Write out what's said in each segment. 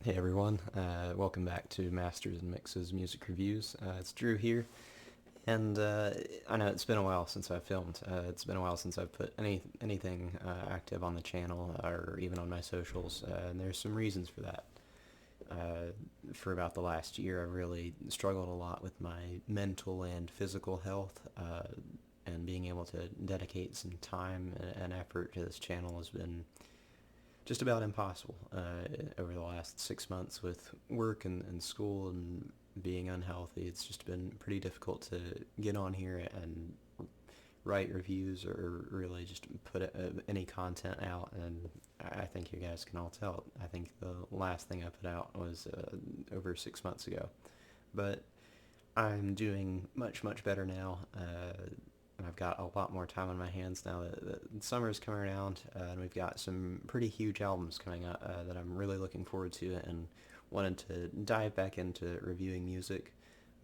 Hey everyone, welcome back to Masters and Mixes Music Reviews. It's Drew here, and I know it's been a while since I've filmed. It's been a while since I've put anything active on the channel or even on my socials, and there's some reasons for that. For about the last year, I've really struggled a lot with my mental and physical health, and being able to dedicate some time and effort to this channel has been just about impossible over the last 6 months with work and school and being unhealthy. It's just been pretty difficult to get on here and write reviews or really just put any content out. And I think you guys can all tell. I think the last thing I put out was over 6 months ago. But I'm doing much better now. And I've got a lot more time on my hands now that summer's coming around, and we've got some pretty huge albums coming up that I'm really looking forward to and wanted to dive back into reviewing music.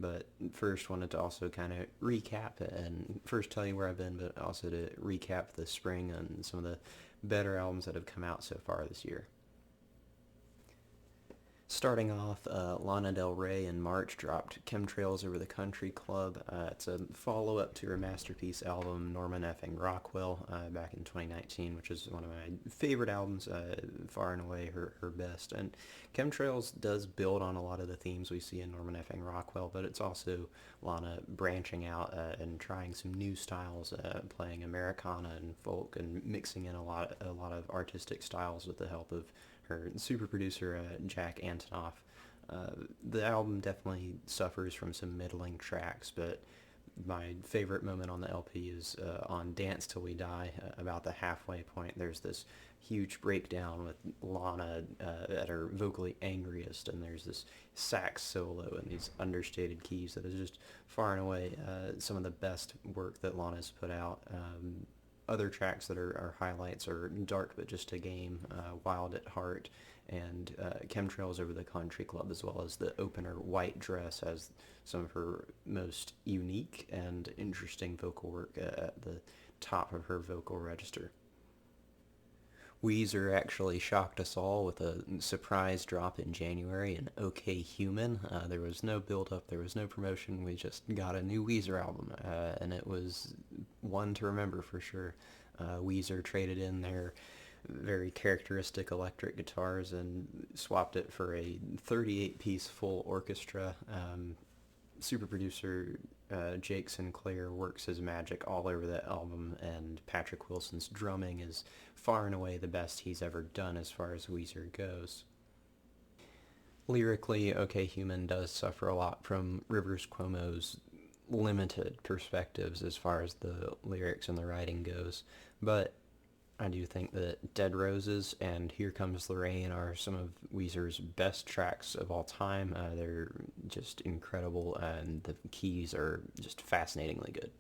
But first wanted to also kind of recap and first tell you where I've been, but also to recap the spring and some of the better albums that have come out so far this year. Starting off, Lana Del Rey in March dropped Chemtrails Over the Country Club. It's a follow-up to her masterpiece album, Norman Effing Rockwell, back in 2019, which is one of my favorite albums, far and away her best. And Chemtrails does build on a lot of the themes we see in Norman Effing Rockwell, but it's also Lana branching out and trying some new styles, playing Americana and folk and mixing in a lot of artistic styles with the help of her super producer Jack Antonoff. The album definitely suffers from some middling tracks, but my favorite moment on the LP is on Dance Till We Die. About the halfway point, there's this huge breakdown with Lana at her vocally angriest, and there's this sax solo and these understated keys that is just far and away some of the best work that Lana's put out. Other tracks that are highlights are Dark But Just a Game, Wild at Heart, and Chemtrails Over the Country Club, as well as the opener White Dress as some of her most unique and interesting vocal work at the top of her vocal register. Weezer actually shocked us all with a surprise drop in January, an OK Human. There was no build-up, there was no promotion, we just got a new Weezer album, and it was one to remember for sure. Weezer traded in their very characteristic electric guitars and swapped it for a 38-piece full orchestra. Super producer Jake Sinclair works his magic all over that album, and Patrick Wilson's drumming is far and away the best he's ever done as far as Weezer goes. Lyrically, OK Human does suffer a lot from Rivers Cuomo's limited perspectives as far as the lyrics and the writing goes, but I do think that Dead Roses and Here Comes the Rain are some of Weezer's best tracks of all time. They're just incredible, and the keys are just fascinatingly good.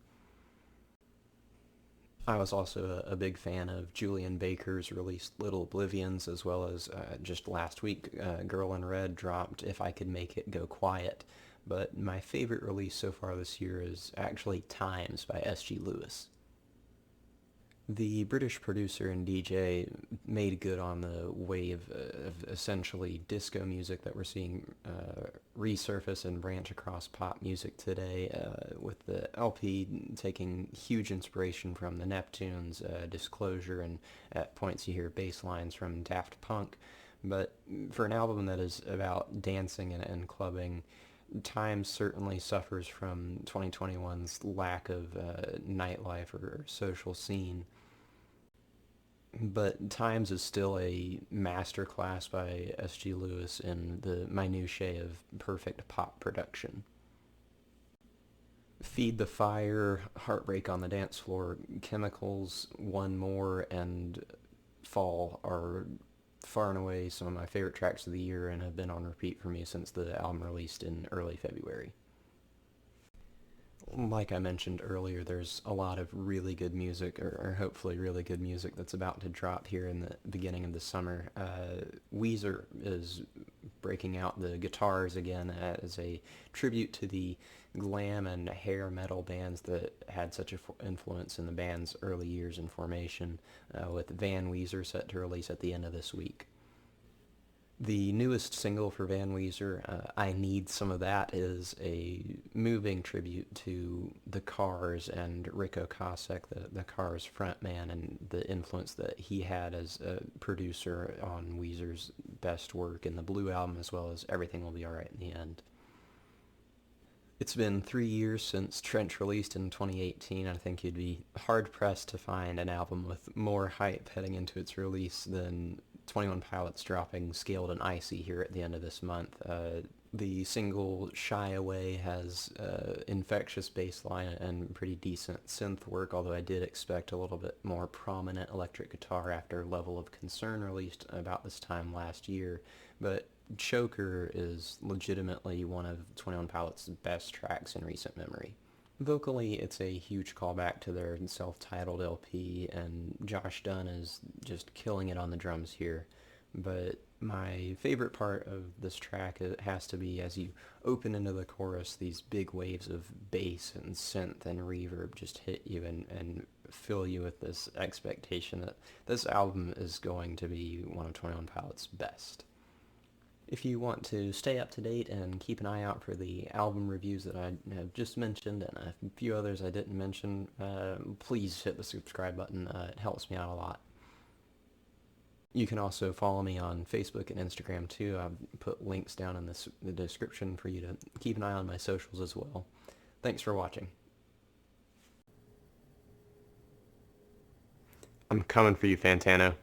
I was also a big fan of Julian Baker's released Little Oblivions, as well as just last week, Girl in Red dropped If I Could Make It Go Quiet. But my favorite release so far this year is actually Times by S.G. Lewis. The British producer and DJ made good on the wave of essentially disco music that we're seeing resurface and branch across pop music today, with the LP taking huge inspiration from the Neptunes, Disclosure, and at points you hear bass lines from Daft Punk. But for an album that is about dancing and clubbing, Times certainly suffers from 2021's lack of nightlife or social scene. But Times is still a masterclass by S.G. Lewis in the minutiae of perfect pop production. Feed the Fire, Heartbreak on the Dance Floor, Chemicals, One More, and Fall are far and away some of my favorite tracks of the year and have been on repeat for me since the album released in early February. Like I mentioned earlier, there's a lot of really good music, or hopefully really good music, that's about to drop here in the beginning of the summer. Weezer is breaking out the guitars again as a tribute to the glam and hair metal bands that had such an influence in the band's early years in formation, with Van Weezer set to release at the end of this week. The newest single for Van Weezer, I Need Some of That, is a moving tribute to the Cars and Rick Ocasek, the Cars frontman, and the influence that he had as a producer on Weezer's best work in the Blue Album, as well as Everything Will Be Alright in the End. It's been 3 years since Trench released in 2018. I think you'd be hard-pressed to find an album with more hype heading into its release than 21 Pilots dropping Scaled and Icy here at the end of this month. The single Shy Away has infectious bass line and pretty decent synth work, although I did expect a little bit more prominent electric guitar after Level of Concern released about this time last year. But Choker is legitimately one of 21 Pilots' best tracks in recent memory. Vocally, it's a huge callback to their self-titled LP, and Josh Dunn is just killing it on the drums here. But my favorite part of this track has to be as you open into the chorus, these big waves of bass and synth and reverb just hit you and fill you with this expectation that this album is going to be one of 21 Pilots' best. If you want to stay up to date and keep an eye out for the album reviews that I have just mentioned and a few others I didn't mention, please hit the subscribe button. It helps me out a lot. You can also follow me on Facebook and Instagram too. I've put links down in the description for you to keep an eye on my socials as well. Thanks for watching. I'm coming for you, Fantano.